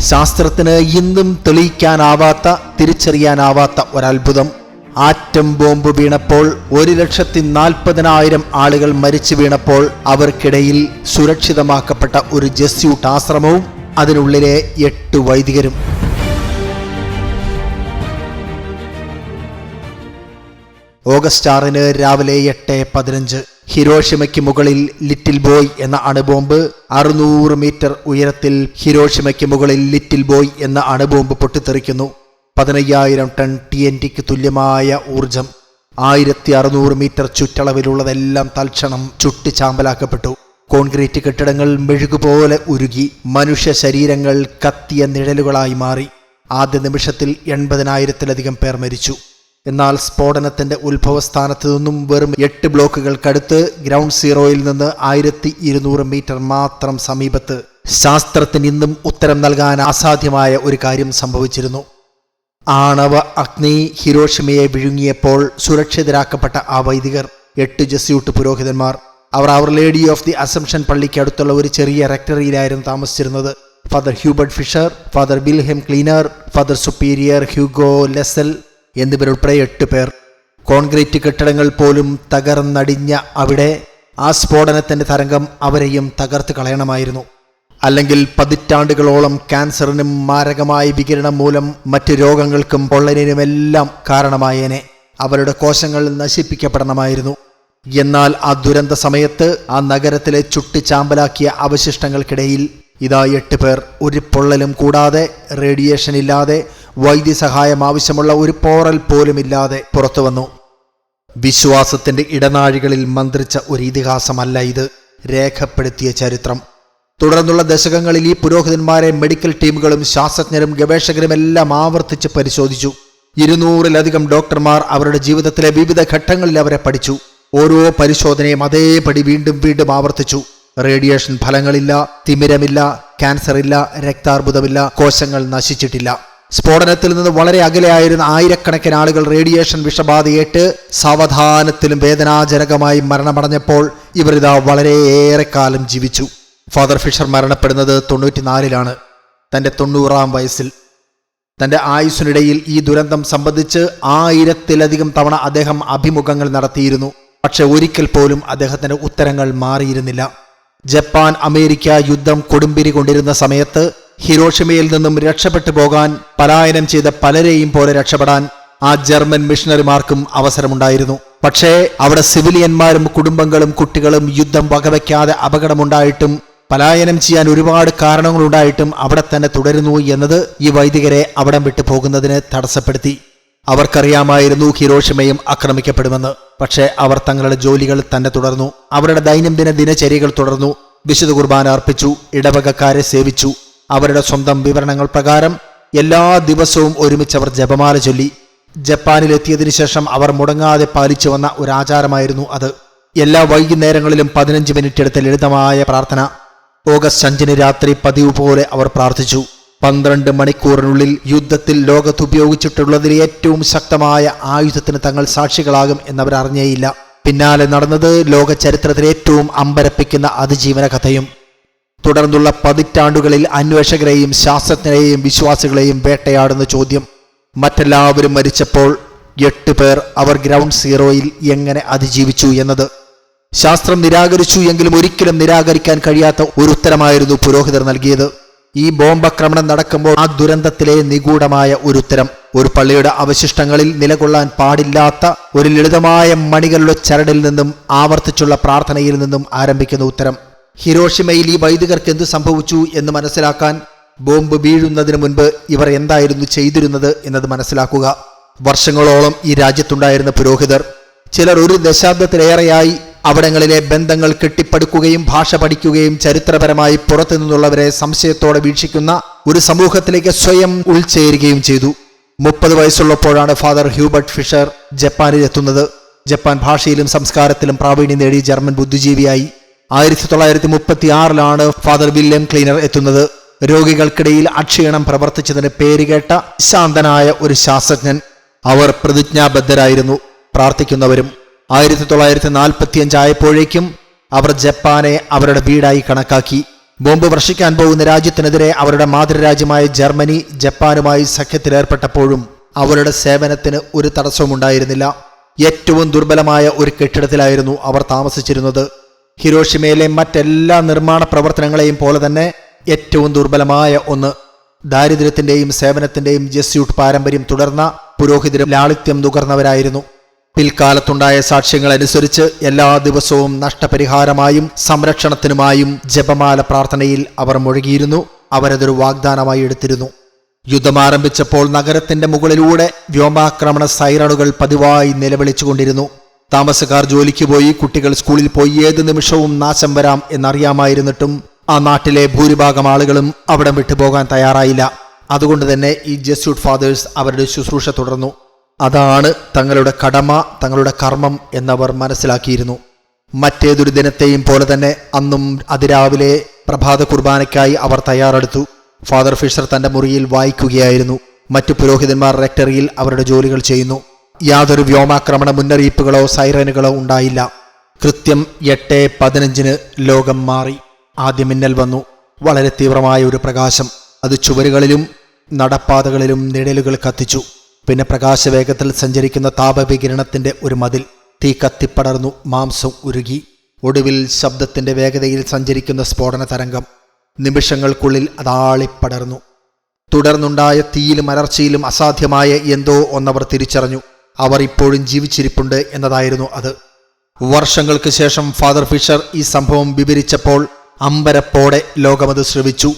ശാസ്ത്രത്തിന് ഇന്നും തെളിയിക്കാനാവാത്ത, തിരിച്ചറിയാനാവാത്ത ഒരത്ഭുതം. Atom bomb വീണപ്പോൾ 1,40,000 ആളുകൾ മരിച്ചു വീണപ്പോൾ അവർക്കിടയിൽ സുരക്ഷിതമാക്കപ്പെട്ട ഒരു ജെസ്യൂട്ട് ആശ്രമവും അതിനുള്ളിലെ 8 വൈദികരും. ഓഗസ്റ്റ് 6 രാവിലെ 8:15 ഹിരോഷിമയ്ക്ക് മുകളിൽ ലിറ്റിൽ ബോയ് എന്ന അണുബോംബ് 600 മീറ്റർ ഉയരത്തിൽ ഹിരോഷിമയ്ക്ക് മുകളിൽ ലിറ്റിൽ ബോയ് എന്ന അണുബോംബ് പൊട്ടിത്തെറിക്കുന്നു. 15,000 ടൺ TNTക്ക് തുല്യമായ ഊർജം. 1600 മീറ്റർ ചുറ്റളവിലുള്ളതെല്ലാം തൽക്ഷണം ചുട്ടുചാമ്പലാക്കപ്പെട്ടു. കോൺക്രീറ്റ് കെട്ടിടങ്ങൾ മെഴുകുപോലെ ഉരുകി. മനുഷ്യ ശരീരങ്ങൾ കത്തിയ നിഴലുകളായി മാറി. ആദ്യ നിമിഷത്തിൽ 80,000-ലധികം പേർ മരിച്ചു. എന്നാൽ സ്ഫോടനത്തിന്റെ ഉത്ഭവസ്ഥാനത്ത് നിന്നും വെറും 8 ബ്ലോക്കുകൾക്കടുത്ത് ഗ്രൗണ്ട് സീറോയിൽ നിന്ന് 1200 മീറ്റർ മാത്രം സമീപത്ത് ശാസ്ത്രത്തിന് ഇന്നും ഉത്തരം നൽകാൻ അസാധ്യമായ ഒരു കാര്യം സംഭവിച്ചിരുന്നു. ആണവ അഗ്നി ഹിരോഷിമയെ വിഴുങ്ങിയപ്പോൾ സുരക്ഷിതരാക്കപ്പെട്ട ആ വൈദികർ 8 ജെസ്യൂട്ട് പുരോഹിതന്മാർ. അവർ അവർ ലേഡി ഓഫ് ദി അസംഷൻ പള്ളിക്ക് അടുത്തുള്ള ഒരു ചെറിയ റെക്ടറിയിലായിരുന്നു താമസിച്ചിരുന്നത്. Father Hubert Fisher, Father Wilhelm Kleiner, Father Superior Hugo Lassalle എന്നിവരുൾപ്പെടെ 8 പേർ. കോൺക്രീറ്റ് കെട്ടിടങ്ങൾ പോലും തകർന്നടിഞ്ഞ അവിടെ ആ സ്ഫോടനത്തിന്റെ തരംഗം അവരെയും തകർത്ത് കളയണമായിരുന്നു. അല്ലെങ്കിൽ പതിറ്റാണ്ടുകളോളം ക്യാൻസറിനും മാരകമായ വികിരണം മൂലം മറ്റു രോഗങ്ങൾക്കും പൊള്ളലിനുമെല്ലാം കാരണമായേനെ. അവരുടെ കോശങ്ങൾ നശിപ്പിക്കപ്പെടണമായിരുന്നു. എന്നാൽ ആ ദുരന്ത സമയത്ത് ആ നഗരത്തിലെ ചുട്ടുചാമ്പലാക്കിയ അവശിഷ്ടങ്ങൾക്കിടയിൽ ഇതാ 8 പേർ ഒരു പൊള്ളലും കൂടാതെ, റേഡിയേഷൻ ഇല്ലാതെ, വൈദ്യസഹായം ആവശ്യമുള്ള ഒരു പോറൽ പോലുമില്ലാതെ പുറത്തു വന്നു. വിശ്വാസത്തിന്റെ ഇടനാഴികളിൽ മന്ത്രിച്ച ഒരു ഇതിഹാസമല്ല ഇത്, രേഖപ്പെടുത്തിയ ചരിത്രം. തുടർന്നുള്ള ദശകങ്ങളിൽ ഈ പുരോഹിതന്മാരെ മെഡിക്കൽ ടീമുകളും ശാസ്ത്രജ്ഞരും ഗവേഷകരും എല്ലാം ആവർത്തിച്ച് പരിശോധിച്ചു. 200-ലധികം ഡോക്ടർമാർ അവരുടെ ജീവിതത്തിലെ വിവിധ ഘട്ടങ്ങളിൽ അവരെ പഠിച്ചു. ഓരോ പരിശോധനയും അതേപടി വീണ്ടും വീണ്ടും ആവർത്തിച്ചു. റേഡിയേഷൻ ഫലങ്ങളില്ല, തിമിരമില്ല, ക്യാൻസർ ഇല്ല, രക്താർബുദമില്ല, കോശങ്ങൾ നശിച്ചിട്ടില്ല. സ്ഫോടനത്തിൽ നിന്ന് വളരെ അകലെയായിരുന്ന ആയിരക്കണക്കിന് ആളുകൾ റേഡിയേഷൻ വിഷബാധയേറ്റ് സാവധാനത്തിലും വേദനാജനകമായി മരണമടഞ്ഞപ്പോൾ ഇവരിതാ വളരെയേറെ കാലം ജീവിച്ചു. ഫാദർ ഫിഷർ മരണപ്പെടുന്നത് 94-ലാണ്, തന്റെ 90-ാം വയസ്സിൽ. തന്റെ ആയുസ്സിനിടയിൽ ഈ ദുരന്തം സംബന്ധിച്ച് 1000-ലധികം തവണ അദ്ദേഹം അഭിമുഖങ്ങൾ നടത്തിയിരുന്നു. പക്ഷെ ഒരിക്കൽ പോലും അദ്ദേഹത്തിന്റെ ഉത്തരങ്ങൾ മാറിയിരുന്നില്ല. ജപ്പാൻ അമേരിക്ക യുദ്ധം കൊടുമ്പിരി കൊണ്ടിരുന്ന സമയത്ത് ഹിരോഷിമയിൽ നിന്നും രക്ഷപ്പെട്ടു പോകാൻ പലായനം ചെയ്ത പലരെയും പോലെ രക്ഷപ്പെടാൻ ആ ജർമ്മൻ മിഷണറിമാർക്കും അവസരമുണ്ടായിരുന്നു. പക്ഷേ അവിടെ സിവിലിയന്മാരും കുടുംബങ്ങളും കുട്ടികളും യുദ്ധം വകവയ്ക്കാതെ അപകടമുണ്ടായിട്ടും പലായനം ചെയ്യാൻ ഒരുപാട് കാരണങ്ങളുണ്ടായിട്ടും അവിടെ തന്നെ തുടരുന്നു എന്നത് ഈ വൈദികരെ അവിടം വിട്ടു പോകുന്നതിന് തടസ്സപ്പെടുത്തി. അവർക്കറിയാമായിരുന്നു ഹിരോഷിമയും ആക്രമിക്കപ്പെടുമെന്ന്. പക്ഷേ അവർ തങ്ങളുടെ ജോലികൾ തന്നെ തുടർന്നു. അവരുടെ ദൈനംദിന ദിനചര്യകൾ തുടർന്നു. വിശുദ്ധ കുർബാന അർപ്പിച്ചു, ഇടവകക്കാരെ സേവിച്ചു. അവരുടെ സ്വന്തം വിവരണങ്ങൾ പ്രകാരം എല്ലാ ദിവസവും ഒരുമിച്ച് അവർ ജപമാല ചൊല്ലി. ജപ്പാനിലെത്തിയതിനു ശേഷം അവർ മുടങ്ങാതെ പാലിച്ചു വന്ന ഒരു ആചാരമായിരുന്നു അത്. എല്ലാ വൈകുന്നേരങ്ങളിലും 15 മിനിറ്റ് എടുത്ത ലളിതമായ പ്രാർത്ഥന. ഓഗസ്റ്റ് 5 രാത്രി പതിവ് പോലെ അവർ പ്രാർത്ഥിച്ചു. 12 മണിക്കൂറിനുള്ളിൽ യുദ്ധത്തിൽ ലോകത്ത് ഉപയോഗിച്ചിട്ടുള്ളതിൽ ഏറ്റവും ശക്തമായ ആയുധത്തിന് തങ്ങൾ സാക്ഷികളാകും എന്നവരറിഞ്ഞേയില്ല. പിന്നാലെ നടന്നത് ലോക ചരിത്രത്തിലെ ഏറ്റവും അമ്പരപ്പിക്കുന്ന അതിജീവന കഥയും. തുടർന്നുള്ള പതിറ്റാണ്ടുകളിൽ അന്വേഷകരെയും ശാസ്ത്രജ്ഞരെയും വിശ്വാസികളെയും വേട്ടയാടുന്ന ചോദ്യം. മറ്റെല്ലാവരും മരിച്ചപ്പോൾ 8 പേർ അവർ ഗ്രൗണ്ട് സീറോയിൽ എങ്ങനെ അതിജീവിച്ചു എന്നത്. ശാസ്ത്രം നിരാകരിച്ചു എങ്കിലും ഒരിക്കലും നിരാകരിക്കാൻ കഴിയാത്ത ഒരു ഉത്തരമായിരുന്നു പുരോഹിതർ നൽകിയത്. ഈ ബോംബാക്രമണം നടക്കുമ്പോൾ ആ ദുരന്തത്തിലെ നിഗൂഢമായ ഒരു ഉത്തരം, ഒരു പള്ളിയുടെ അവശിഷ്ടങ്ങളിൽ നിലകൊള്ളാൻ പാടില്ലാത്ത ഒരു ലളിതമായ മണികളുടെ ചരടിൽ നിന്നും ആവർത്തിച്ചുള്ള പ്രാർത്ഥനയിൽ നിന്നും ആരംഭിക്കുന്ന ഉത്തരം. ഹിരോഷിമയിൽ ഈ വൈദികർക്ക് എന്ത് സംഭവിച്ചു എന്ന് മനസ്സിലാക്കാൻ ബോംബ് വീഴുന്നതിന് മുൻപ് ഇവർ എന്തായിരുന്നു ചെയ്തിരുന്നത് എന്നത് മനസ്സിലാക്കുക. വർഷങ്ങളോളം ഈ രാജ്യത്തുണ്ടായിരുന്ന പുരോഹിതർ, ചിലർ 1 ദശാബ്ദത്തിലേറെയായി അവിടങ്ങളിലെ ബന്ധങ്ങൾ കെട്ടിപ്പടുക്കുകയും ഭാഷ പഠിക്കുകയും ചരിത്രപരമായി പുറത്തു നിന്നുള്ളവരെ സംശയത്തോടെ വീക്ഷിക്കുന്ന ഒരു സമൂഹത്തിലേക്ക് സ്വയം ഉൾച്ചേരുകയും ചെയ്തു. 30 വയസ്സുള്ളപ്പോഴാണ് ഫാദർ ഹ്യൂബർട്ട് ഫിഷർ ജപ്പാനിലെത്തുന്നത്. ജപ്പാൻ ഭാഷയിലും സംസ്കാരത്തിലും പ്രാവീണ്യം നേടി ജർമ്മൻ ബുദ്ധിജീവിയായി. 1936-ലാണ് ഫാദർ വില്യം ക്ലീനർ എത്തുന്നത്. രോഗികൾക്കിടയിൽ അക്ഷീണം പ്രവർത്തിച്ചതിന് പേരുകേട്ട ശാന്തനായ ഒരു ശാസ്ത്രജ്ഞൻ. അവർ പ്രതിജ്ഞാബദ്ധരായിരുന്നു, പ്രാർത്ഥിക്കുന്നവരും. 1945 ആയപ്പോഴേക്കും അവർ ജപ്പാനെ അവരുടെ വീടായി കണക്കാക്കി. ബോംബ് വർഷിക്കാൻ പോകുന്ന രാജ്യത്തിനെതിരെ അവരുടെ മാതൃരാജ്യമായ ജർമ്മനി ജപ്പാനുമായി സഖ്യത്തിലേർപ്പെട്ടപ്പോഴും അവരുടെ സേവനത്തിന് ഒരു തടസ്സവും ഉണ്ടായിരുന്നില്ല. ഏറ്റവും ദുർബലമായ ഒരു കെട്ടിടത്തിലായിരുന്നു അവർ താമസിച്ചിരുന്നത്. ഹിരോഷിമയിലെ മറ്റെല്ലാ നിർമ്മാണ പ്രവർത്തനങ്ങളെയും പോലെ തന്നെ ഏറ്റവും ദുർബലമായ ഒന്ന്. ദാരിദ്ര്യത്തിന്റെയും സേവനത്തിന്റെയും ജെസ്യൂട്ട് പാരമ്പര്യം തുടർന്ന പുരോഹിതരും ലാളിത്യം നുകർന്നവരായിരുന്നു. പിൽക്കാലത്തുണ്ടായ സാക്ഷ്യങ്ങൾ അനുസരിച്ച് എല്ലാ ദിവസവും നഷ്ടപരിഹാരമായും സംരക്ഷണത്തിനുമായും ജപമാല പ്രാർത്ഥനയിൽ അവർ മുഴുകിയിരുന്നു. അവരതൊരു വാഗ്ദാനമായി എടുത്തിരുന്നു. യുദ്ധം ആരംഭിച്ചപ്പോൾ നഗരത്തിന്റെ മുകളിലൂടെ വ്യോമാക്രമണ സൈറണുകൾ പതിവായി നിലവിളിച്ചുകൊണ്ടിരുന്നു. താമസക്കാർ ജോലിക്ക് പോയി, കുട്ടികൾ സ്കൂളിൽ പോയി, ഏത് നിമിഷവും നാശം വരാം എന്നറിയാമായിരുന്നിട്ടും ആ നാട്ടിലെ ഭൂരിഭാഗം ആളുകളും അവിടം വിട്ടുപോകാൻ തയ്യാറായില്ല. അതുകൊണ്ട് തന്നെ ഈ ജെസ്യൂട്ട് ഫാദേഴ്സ് അവരുടെ ശുശ്രൂഷ തുടർന്നു. അതാണ് തങ്ങളുടെ കടമ, തങ്ങളുടെ കർമ്മം എന്നവർ മനസ്സിലാക്കിയിരുന്നു. മറ്റേതൊരു ദിനത്തെയും പോലെ തന്നെ അന്നും അതിരാവിലെ പ്രഭാത കുർബാനയ്ക്കായി അവർ തയ്യാറെടുത്തു. ഫാദർ ഫിഷർ തന്റെ മുറിയിൽ വായിക്കുകയായിരുന്നു. മറ്റു പുരോഹിതന്മാർ റെക്ടറിയിൽ അവരുടെ ജോലികൾ ചെയ്യുന്നു. യാതൊരു വ്യോമാക്രമണ മുന്നറിയിപ്പുകളോ സൈറനുകളോ ഉണ്ടായില്ല. കൃത്യം 8:15 ലോകം മാറി. ആദ്യം മിന്നൽ വന്നു. വളരെ തീവ്രമായ ഒരു പ്രകാശം. അത് ചുവരുകളിലും നടപ്പാതകളിലും നിഴലുകൾ കത്തിച്ചു. പിന്നെ പ്രകാശവേഗത്തിൽ സഞ്ചരിക്കുന്ന താപവികിരണത്തിന്റെ ഒരു മതിൽ. തീ കത്തിപ്പടർന്നു, മാംസം ഉരുകി. ഒടുവിൽ ശബ്ദത്തിന്റെ വേഗതയിൽ സഞ്ചരിക്കുന്ന സ്ഫോടന തരംഗം. നിമിഷങ്ങൾക്കുള്ളിൽ അതാളിപ്പടർന്നു. തുടർന്നുണ്ടായ തീയിലും അലർച്ചയിലും അസാധ്യമായ എന്തോ ഒന്നവർ തിരിച്ചറിഞ്ഞു. അവർ ഇപ്പോഴും ജീവിച്ചിരിപ്പുണ്ട് എന്നതായിരുന്നു അത്. വർഷങ്ങൾക്ക് ശേഷം ഫാദർ ഫിഷർ ഈ സംഭവം വിവരിച്ചപ്പോൾ അമ്പരപ്പോടെ ലോകമത് ശ്രവിച്ചു.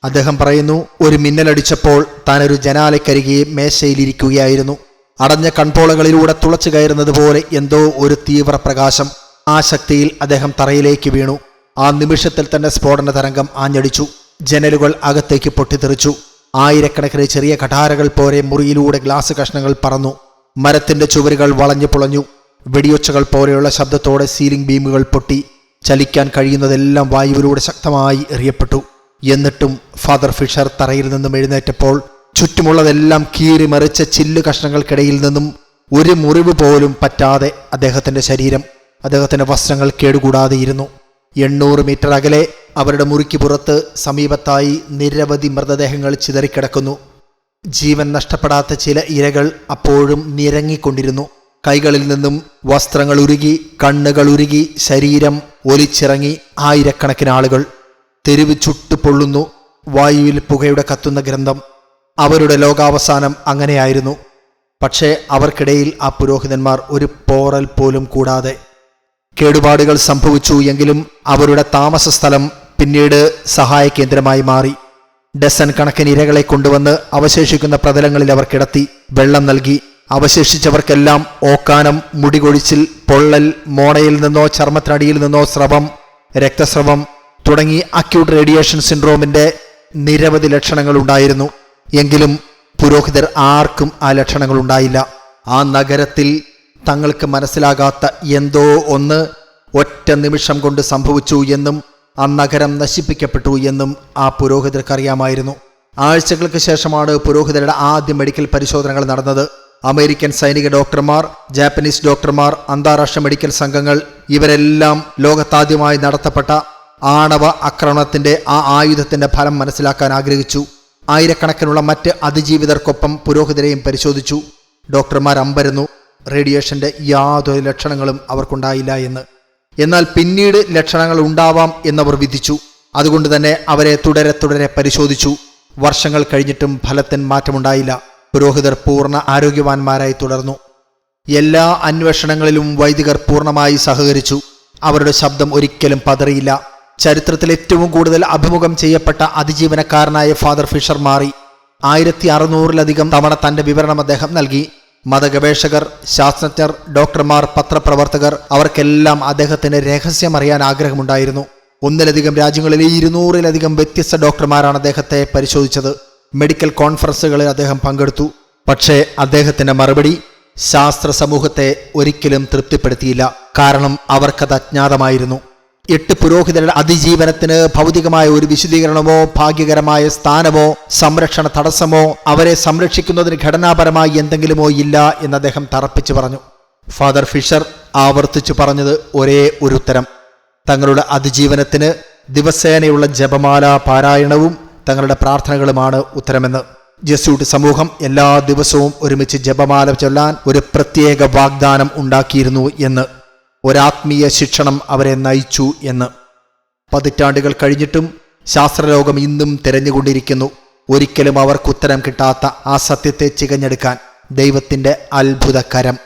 അദ്ദേഹം പറയുന്നു, ഒരു മിന്നലടിച്ചപ്പോൾ താനൊരു ജനാലക്കരികെ മേശയിലിരിക്കുകയായിരുന്നു. അടഞ്ഞ കൺപോളകളിലൂടെ തുളച്ചു കയറുന്നത് പോലെ എന്തോ ഒരു തീവ്ര പ്രകാശം. ആ ശക്തിയിൽ അദ്ദേഹം തറയിലേക്ക് വീണു. ആ നിമിഷത്തിൽ തന്നെ സ്ഫോടന തരംഗം ആഞ്ഞടിച്ചു. ജനലുകൾ അകത്തേക്ക് പൊട്ടിത്തെറിച്ചു. ആയിരക്കണക്കിന് ചെറിയ കഠാരകൾ പോലെ മുറിയിലൂടെ ഗ്ലാസ് കഷ്ണങ്ങൾ പറന്നു. മരത്തിന്റെ ചുവരുകൾ വളഞ്ഞു പുളഞ്ഞു. വെടിയൊച്ചകൾ പോലെയുള്ള ശബ്ദത്തോടെ സീലിംഗ് ബീമുകൾ പൊട്ടി. ചലിക്കാൻ കഴിയുന്നതെല്ലാം വായുവിലൂടെ ശക്തമായി എറിയപ്പെട്ടു. എന്നിട്ടും ഫാദർ ഫിഷർ തറയിൽ നിന്നും എഴുന്നേറ്റപ്പോൾ ചുറ്റുമുള്ളതെല്ലാം കീറി മറിച്ച ചില്ലു കഷ്ണങ്ങൾക്കിടയിൽ നിന്നും ഒരു മുറിവ് പോലും പറ്റാതെ അദ്ദേഹത്തിന്റെ ശരീരം, അദ്ദേഹത്തിന്റെ വസ്ത്രങ്ങൾ കേടുകൂടാതെയിരുന്നു. 800 മീറ്റർ അകലെ അവരുടെ മുറിക്ക് പുറത്ത് സമീപത്തായി നിരവധി മൃതദേഹങ്ങൾ ചിതറിക്കിടക്കുന്നു. ജീവൻ നഷ്ടപ്പെടാത്ത ചില ഇരകൾ അപ്പോഴും നിരങ്ങിക്കൊണ്ടിരുന്നു. കൈകളിൽ നിന്നും വസ്ത്രങ്ങൾ ഉരുകി, കണ്ണുകൾ ഉരുകി, ശരീരം ഒലിച്ചിറങ്ങി. ആയിരക്കണക്കിന് ആളുകൾ. തെരുവ് ചുട്ടുപൊള്ളുന്നു. വായുവിൽ പുകയുടെ കത്തുന്ന ഗന്ധം. അവരുടെ ലോകാവസാനം അങ്ങനെയായിരുന്നു. പക്ഷേ അവർക്കിടയിൽ ആ പുരോഹിതന്മാർ ഒരു പോറൽ പോലും കൂടാതെ. കേടുപാടുകൾ സംഭവിച്ചു എങ്കിലും അവരുടെ താമസ സ്ഥലം പിന്നീട് സഹായ കേന്ദ്രമായി മാറി. ഡസൻ കണക്കിന് ഇരകളെ കൊണ്ടുവന്ന് അവശേഷിക്കുന്ന പ്രതലങ്ങളിൽ അവർ കിടത്തി. വെള്ളം നൽകി. അവശേഷിച്ചവർക്കെല്ലാം ഓക്കാനം, മുടികൊഴിച്ചിൽ, പൊള്ളൽ, മോണയിൽ നിന്നോ ചർമ്മത്തിനടിയിൽ നിന്നോ സ്രവം, രക്തസ്രവം തുടങ്ങി അക്യൂട്ട് റേഡിയേഷൻ സിൻഡ്രോമിന്റെ നിരവധി ലക്ഷണങ്ങൾ ഉണ്ടായിരുന്നു. എങ്കിലും പുരോഹിതർ ആർക്കും ആ ലക്ഷണങ്ങൾ ഉണ്ടായില്ല. ആ നഗരത്തിൽ തങ്ങൾക്ക് മനസ്സിലാകാത്ത എന്തോ ഒന്ന് ഒറ്റ നിമിഷം കൊണ്ട് സംഭവിച്ചു എന്നും ആ നഗരം നശിപ്പിക്കപ്പെട്ടു എന്നും ആ പുരോഹിതർക്കറിയാമായിരുന്നു. ആഴ്ചകൾക്ക് ശേഷമാണ് പുരോഹിതരുടെ ആദ്യ മെഡിക്കൽ പരിശോധനകൾ നടന്നത്. അമേരിക്കൻ സൈനിക ഡോക്ടർമാർ, ജാപ്പനീസ് ഡോക്ടർമാർ, അന്താരാഷ്ട്ര മെഡിക്കൽ സംഘങ്ങൾ ഇവരെല്ലാം ലോകത്താദ്യമായി നടത്തപ്പെട്ട ആണവ ആക്രമണത്തിന്റെ ആ ആയുധത്തിന്റെ ഫലം മനസ്സിലാക്കാൻ ആഗ്രഹിച്ചു. ആയിരക്കണക്കിനുള്ള മറ്റ് അതിജീവിതർക്കൊപ്പം പുരോഹിതരെയും പരിശോധിച്ചു. ഡോക്ടർമാർ അമ്പരന്നു. റേഡിയേഷന്റെ യാതൊരു ലക്ഷണങ്ങളും അവർക്കുണ്ടായില്ല എന്ന്. എന്നാൽ പിന്നീട് ലക്ഷണങ്ങൾ ഉണ്ടാവാം എന്നവർ വിധിച്ചു. അതുകൊണ്ട് തന്നെ അവരെ തുടരെ പരിശോധിച്ചു. വർഷങ്ങൾ കഴിഞ്ഞിട്ടും ഫലത്തിന് മാറ്റമുണ്ടായില്ല. പുരോഹിതർ പൂർണ്ണ ആരോഗ്യവാന്മാരായി തുടർന്നു. എല്ലാ അന്വേഷണങ്ങളിലും വൈദികർ പൂർണ്ണമായി സഹകരിച്ചു. അവരുടെ ശബ്ദം ഒരിക്കലും പതറിയില്ല. ചരിത്രത്തിൽ ഏറ്റവും കൂടുതൽ അഭിമുഖം ചെയ്യപ്പെട്ട അതിജീവനക്കാരനായ ഫാദർ ഫിഷർ മാറി. 1600-ലധികം തവണ തന്റെ വിവരണം അദ്ദേഹം നൽകി. മതഗവേഷകർ, ശാസ്ത്രജ്ഞർ, ഡോക്ടർമാർ, പത്രപ്രവർത്തകർ അവർക്കെല്ലാം അദ്ദേഹത്തിന് രഹസ്യം അറിയാൻ ആഗ്രഹമുണ്ടായിരുന്നു. 1-ലധികം രാജ്യങ്ങളിലെ 200-ലധികം വ്യത്യസ്ത ഡോക്ടർമാരാണ് അദ്ദേഹത്തെ പരിശോധിച്ചത്. മെഡിക്കൽ കോൺഫറൻസുകളിൽ അദ്ദേഹം പങ്കെടുത്തു. പക്ഷേ അദ്ദേഹത്തിന്റെ മറുപടി ശാസ്ത്ര സമൂഹത്തെ ഒരിക്കലും തൃപ്തിപ്പെടുത്തിയില്ല. കാരണം അവർക്കത് അജ്ഞാതമായിരുന്നു. 8 പുരോഹിതരുടെ അതിജീവനത്തിന് ഭൗതികമായ ഒരു വിശദീകരണമോ ഭാഗ്യകരമായ സ്ഥാനമോ സംരക്ഷണ തടസ്സമോ അവരെ സംരക്ഷിക്കുന്നതിന് ഘടനാപരമായി എന്തെങ്കിലുമോ ഇല്ല എന്ന് അദ്ദേഹം തറപ്പിച്ചു പറഞ്ഞു. ഫാദർ ഫിഷർ ആവർത്തിച്ചു പറഞ്ഞത് ഒരേ ഒരു ഉത്തരം: തങ്ങളുടെ അതിജീവനത്തിന് ദിവസേനയുള്ള ജപമാല പാരായണവും തങ്ങളുടെ പ്രാർത്ഥനകളുമാണ് ഉത്തരമെന്ന്. ജെസ്യൂട്ട് സമൂഹം എല്ലാ ദിവസവും ഒരുമിച്ച് ജപമാല ചൊല്ലാൻ ഒരു പ്രത്യേക വാഗ്ദാനം ഉണ്ടാക്കിയിരുന്നു എന്ന്, ഒരാത്മീയ ശിക്ഷണം അവരെ നയിച്ചു എന്ന്. പതിറ്റാണ്ടുകൾ കഴിഞ്ഞിട്ടും ശാസ്ത്രലോകം ഇന്നും തിരഞ്ഞുകൊണ്ടിരിക്കുന്നു ഒരിക്കലും അവർക്കുത്തരം കിട്ടാത്ത ആ സത്യത്തെ ചികഞ്ഞെടുക്കാൻ ദൈവത്തിൻ്റെ അത്ഭുത കരം.